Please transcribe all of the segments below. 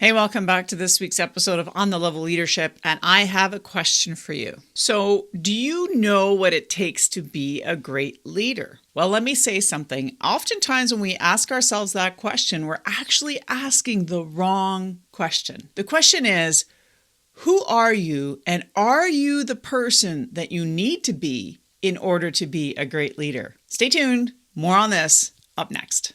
Hey, welcome back to this week's episode of On the Level Leadership, and I have a question for you. So, do you know what it takes to be a great leader? Well, let me say something. Oftentimes when we ask ourselves that question, we're actually asking the wrong question. The question is, who are you, and are you the person that you need to be in order to be a great leader? Stay tuned. More on this up next.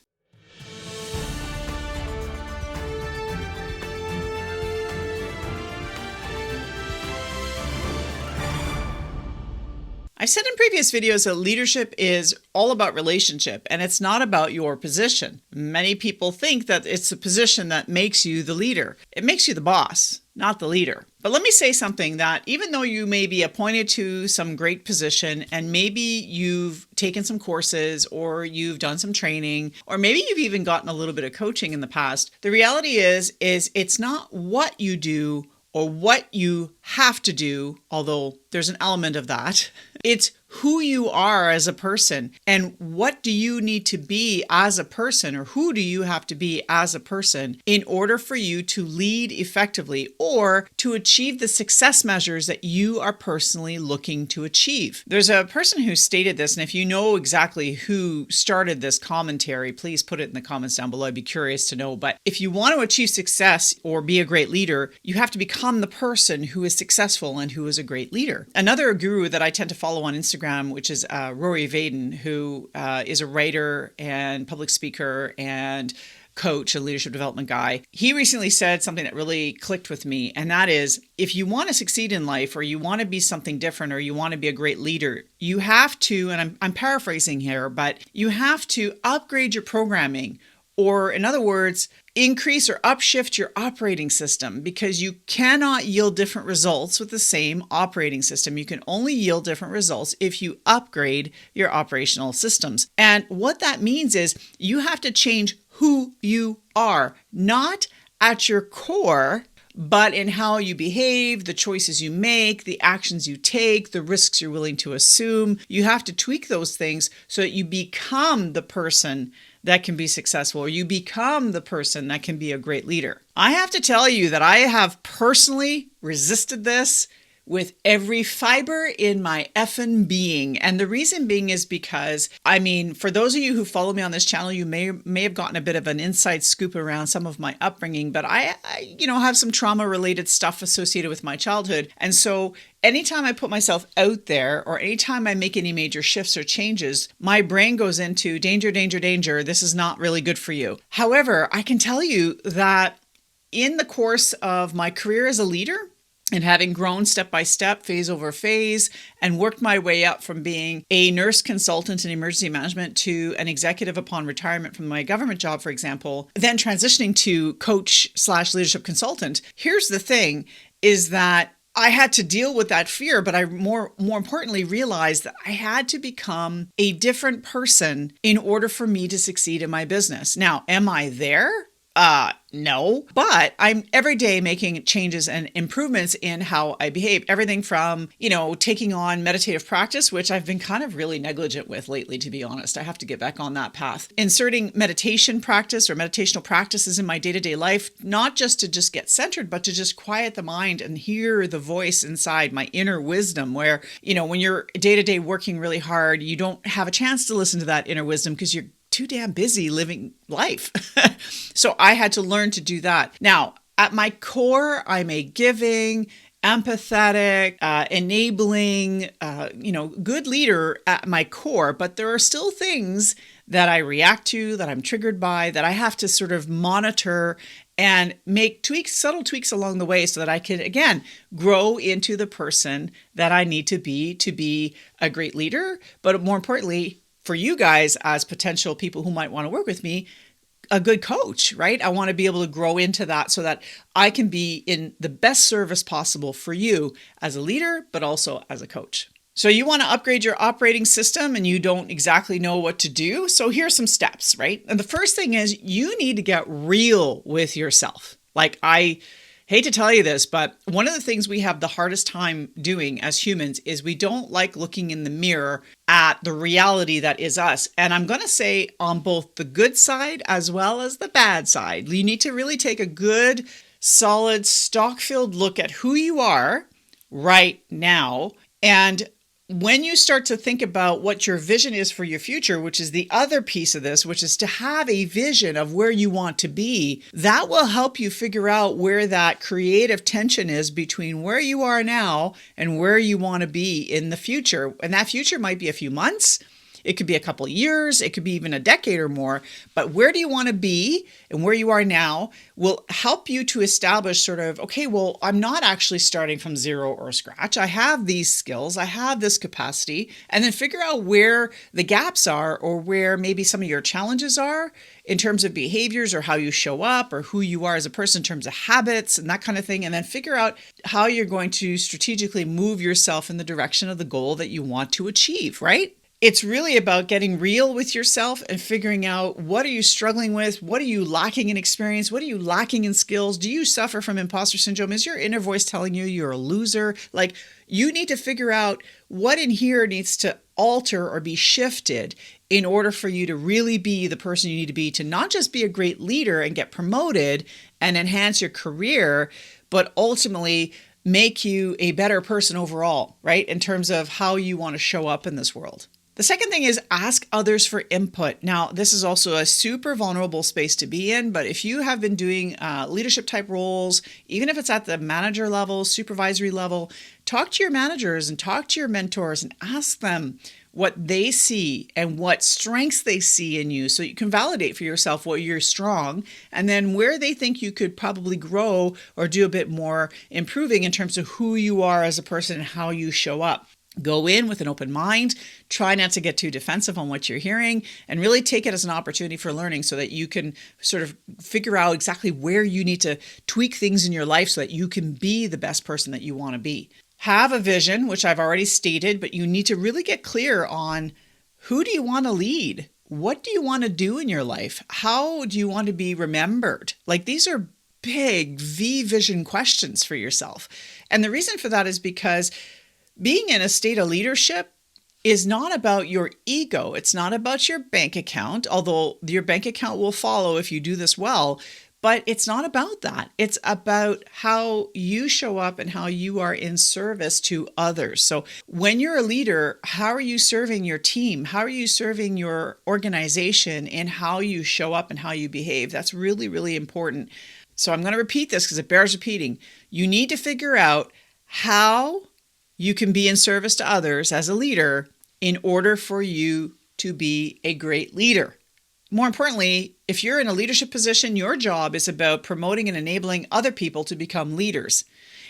I've said in previous videos that leadership is all about relationship and it's not about your position. Many people think that it's the position that makes you the leader. It makes you the boss, not the leader. But let me say something that even though you may be appointed to some great position and maybe you've taken some courses or you've done some training or maybe you've even gotten a little bit of coaching in the past, the reality is it's not what you do or what you have to do, although there's an element of that. It's who you are as a person and what do you need to be as a person, or who do you have to be as a person in order for you to lead effectively or to achieve the success measures that you are personally looking to achieve. There's a person who stated this, and if you know exactly who started this commentary, please put it in the comments down below. I'd be curious to know. But if you want to achieve success or be a great leader, you have to become the person who is successful and who is a great leader. Another guru that I tend to follow on Instagram, which is Rory Vaden, who is a writer and public speaker and coach, a leadership development guy. He recently said something that really clicked with me, and that is, if you want to succeed in life or you want to be something different or you want to be a great leader, you have to, and I'm paraphrasing here, but you have to upgrade your programming, or in other words, increase or upshift your operating system, because you cannot yield different results with the same operating system. You can only yield different results if you upgrade your operational systems. And what that means is you have to change who you are, not at your core, but in how you behave, the choices you make, the actions you take, the risks you're willing to assume. You have to tweak those things so that you become the person that can be successful, or you become the person that can be a great leader. I have to tell you that I have personally resisted this with every fiber in my effing being. And the reason being is because, for those of you who follow me on this channel, you may have gotten a bit of an inside scoop around some of my upbringing, but I have some trauma related stuff associated with my childhood. And so anytime I put myself out there or anytime I make any major shifts or changes, my brain goes into danger, danger, danger. This is not really good for you. However, I can tell you that in the course of my career as a leader, and having grown step by step, phase over phase, and worked my way up from being a nurse consultant in emergency management to an executive upon retirement from my government job, for example, then transitioning to coach/leadership consultant. Here's the thing, is that I had to deal with that fear, but I more importantly realized that I had to become a different person in order for me to succeed in my business. Now, am I there? No, but I'm every day making changes and improvements in how I behave. Everything from, taking on meditative practice, which I've been kind of really negligent with lately, to be honest. I have to get back on that path. Inserting meditation practice or meditational practices in my day-to-day life, not just to just get centered, but to just quiet the mind and hear the voice inside, my inner wisdom, where, when you're day-to-day working really hard, you don't have a chance to listen to that inner wisdom because you're too damn busy living life. So I had to learn to do that. Now, at my core, I'm a giving, empathetic, enabling, good leader at my core, but there are still things that I react to, that I'm triggered by, that I have to sort of monitor and make tweaks, subtle tweaks along the way so that I can, again, grow into the person that I need to be a great leader, but more importantly, for you guys as potential people who might want to work with me, a good coach, right? I want to be able to grow into that so that I can be in the best service possible for you as a leader, but also as a coach. So you want to upgrade your operating system and you don't exactly know what to do. So here's some steps, right? And the first thing is you need to get real with yourself. Like, I hate to tell you this, but one of the things we have the hardest time doing as humans is we don't like looking in the mirror at the reality that is us. And I'm going to say on both the good side as well as the bad side. You need to really take a good solid, stock-filled look at who you are right now. And when you start to think about what your vision is for your future, which is the other piece of this, which is to have a vision of where you want to be, that will help you figure out where that creative tension is between where you are now and where you want to be in the future. And that future might be a few months. It could be a couple of years, it could be even a decade or more, but where do you want to be and where you are now will help you to establish sort of, okay, well, I'm not actually starting from zero or scratch. I have these skills, I have this capacity, and then figure out where the gaps are or where maybe some of your challenges are in terms of behaviors or how you show up or who you are as a person in terms of habits and that kind of thing. And then figure out how you're going to strategically move yourself in the direction of the goal that you want to achieve, right? It's really about getting real with yourself and figuring out what are you struggling with? What are you lacking in experience? What are you lacking in skills? Do you suffer from imposter syndrome? Is your inner voice telling you you're a loser? Like, you need to figure out what in here needs to alter or be shifted in order for you to really be the person you need to be, to not just be a great leader and get promoted and enhance your career, but ultimately make you a better person overall, right? In terms of how you want to show up in this world. The second thing is ask others for input. Now, this is also a super vulnerable space to be in, but if you have been doing leadership type roles, even if it's at the manager level, supervisory level, talk to your managers and talk to your mentors and ask them what they see and what strengths they see in you so you can validate for yourself what you're strong and then where they think you could probably grow or do a bit more improving in terms of who you are as a person and how you show up. Go in with an open mind, try not to get too defensive on what you're hearing, and really take it as an opportunity for learning so that you can sort of figure out exactly where you need to tweak things in your life so that you can be the best person that you want to be. Have a vision, which I've already stated, but you need to really get clear on who do you want to lead? What do you want to do in your life? How do you want to be remembered? Like, these are big V-vision questions for yourself. And the reason for that is because being in a state of leadership is not about your ego. It's not about your bank account, although your bank account will follow if you do this well, but it's not about that. It's about how you show up and how you are in service to others. So when you're a leader, how are you serving your team? How are you serving your organization in how you show up and how you behave? That's really, really important. So I'm going to repeat this because it bears repeating. You need to figure out how you can be in service to others as a leader in order for you to be a great leader. More importantly, if you're in a leadership position, your job is about promoting and enabling other people to become leaders.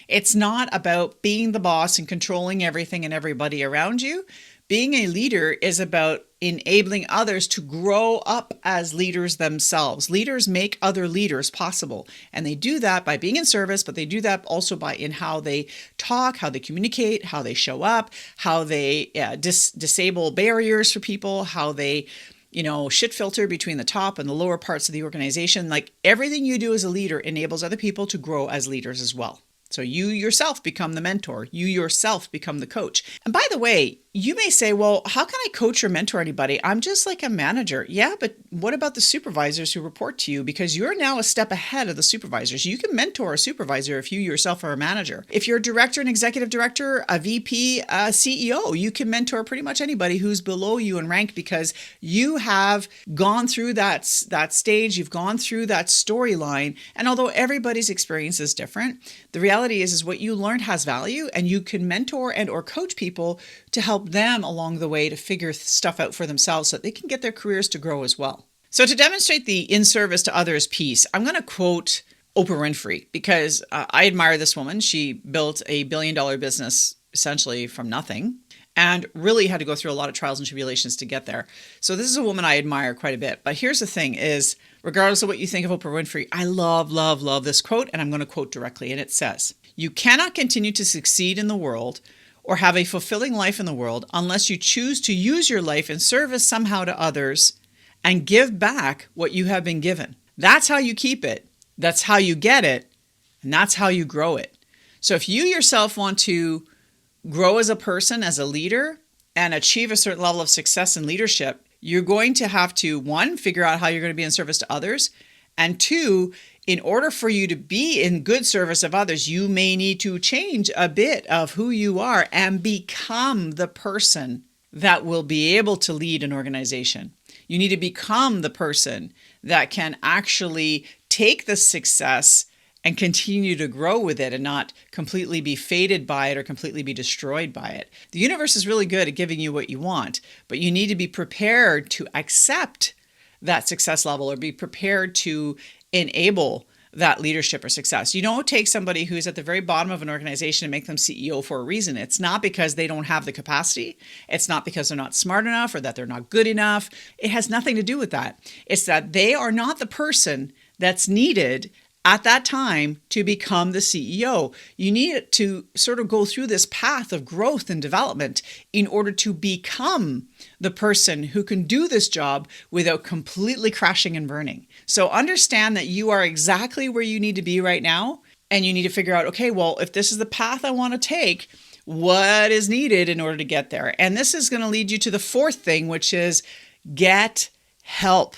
It's not about being the boss and controlling everything and everybody around you. Being a leader is about enabling others to grow up as leaders themselves. Leaders make other leaders possible. And they do that by being in service, but they do that also by in how they talk, how they communicate, how they show up, how they disable barriers for people, how they shit filter between the top and the lower parts of the organization. Like, everything you do as a leader enables other people to grow as leaders as well. So you yourself become the mentor. You yourself become the coach. And by the way, you may say, well, how can I coach or mentor anybody? I'm just like a manager. Yeah, but what about the supervisors who report to you? Because you're now a step ahead of the supervisors. You can mentor a supervisor if you yourself are a manager. If you're a director, an executive director, a VP, a CEO, you can mentor pretty much anybody who's below you in rank because you have gone through that stage. You've gone through that storyline. And although everybody's experience is different, the reality is what you learned has value, and you can mentor and or coach people to help them along the way to figure stuff out for themselves so that they can get their careers to grow as well. So to demonstrate the in service to others piece, I'm going to quote Oprah Winfrey because I admire this woman. She built a $1 billion business essentially from nothing and really had to go through a lot of trials and tribulations to get there. So this is a woman I admire quite a bit. But here's the thing is, regardless of what you think of Oprah Winfrey, I love, love, love this quote, and I'm going to quote directly. And it says, "You cannot continue to succeed in the world or have a fulfilling life in the world unless you choose to use your life in service somehow to others and give back what you have been given. That's how you keep it. That's how you get it. And that's how you grow it." So if you yourself want to grow as a person, as a leader, and achieve a certain level of success in leadership, you're going to have to, one, figure out how you're going to be in service to others, and two, in order for you to be in good service of others, you may need to change a bit of who you are and become the person that will be able to lead an organization. You need to become the person that can actually take the success and continue to grow with it and not completely be faded by it or completely be destroyed by it. The universe is really good at giving you what you want, but you need to be prepared to accept that success level or be prepared to enable that leadership or success. You don't take somebody who's at the very bottom of an organization and make them CEO for a reason. It's not because they don't have the capacity. It's not because they're not smart enough or that they're not good enough. It has nothing to do with that. It's that they are not the person that's needed at that time to become the CEO. You need to sort of go through this path of growth and development in order to become the person who can do this job without completely crashing and burning. So understand that you are exactly where you need to be right now, and you need to figure out, okay, well, if this is the path I want to take, what is needed in order to get there? And this is going to lead you to the fourth thing, which is get help.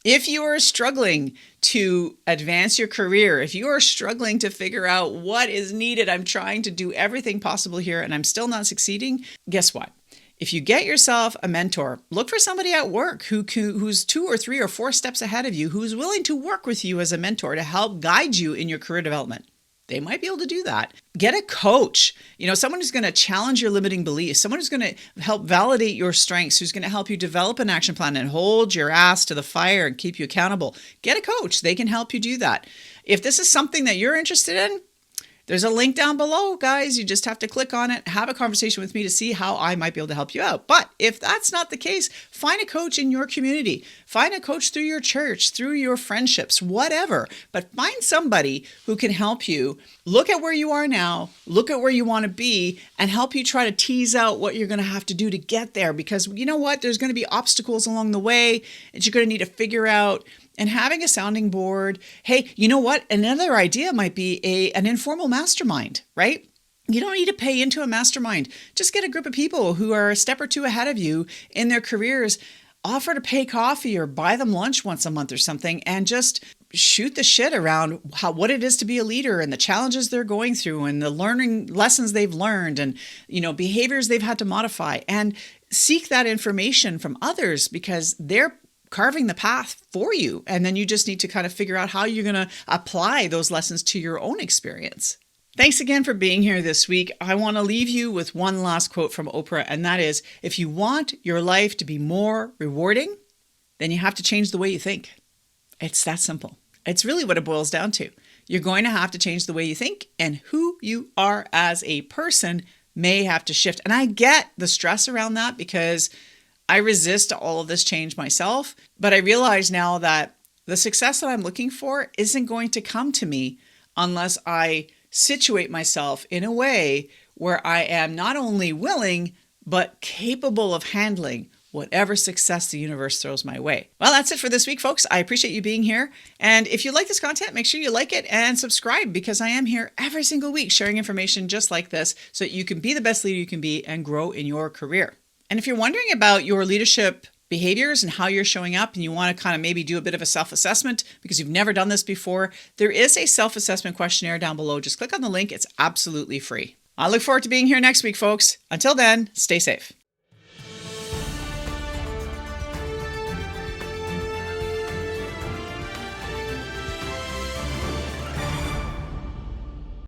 If you are struggling to advance your career, if you are struggling to figure out what is needed, I'm trying to do everything possible here and I'm still not succeeding, guess what? If you get yourself a mentor, look for somebody at work who's 2 or 3 or 4 steps ahead of you, who's willing to work with you as a mentor to help guide you in your career development. They might be able to do that. Get a coach, someone who's going to challenge your limiting beliefs, someone who's going to help validate your strengths, who's going to help you develop an action plan and hold your ass to the fire and keep you accountable. Get a coach. They can help you do that. If this is something that you're interested in, there's a link down below, guys. You just have to click on it, have a conversation with me to see how I might be able to help you out. But if that's not the case, find a coach in your community. Find a coach through your church, through your friendships, whatever. But find somebody who can help you look at where you are now, look at where you want to be, and help you try to tease out what you're going to have to do to get there. Because you know what? There's going to be obstacles along the way that you're going to need to figure out. And having a sounding board. Hey, you know what? Another idea might be an informal mastermind, right? You don't need to pay into a mastermind. Just get a group of people who are a step or two ahead of you in their careers. Offer to pay coffee or buy them lunch once a month or something and just shoot the shit around what it is to be a leader and the challenges they're going through and the learning lessons they've learned and, behaviors they've had to modify. And seek that information from others because they're carving the path for you. And then you just need to kind of figure out how you're going to apply those lessons to your own experience. Thanks again for being here this week. I want to leave you with one last quote from Oprah, and that is, if you want your life to be more rewarding, then you have to change the way you think. It's that simple. It's really what it boils down to. You're going to have to change the way you think, and who you are as a person may have to shift. And I get the stress around that because I resist all of this change myself, but I realize now that the success that I'm looking for isn't going to come to me unless I situate myself in a way where I am not only willing, but capable of handling whatever success the universe throws my way. Well, that's it for this week, folks. I appreciate you being here. And if you like this content, make sure you like it and subscribe because I am here every single week sharing information just like this so that you can be the best leader you can be and grow in your career. And if you're wondering about your leadership behaviors and how you're showing up and you want to kind of maybe do a bit of a self-assessment because you've never done this before, there is a self-assessment questionnaire down below. Just click on the link. It's absolutely free. I look forward to being here next week, folks. Until then, stay safe.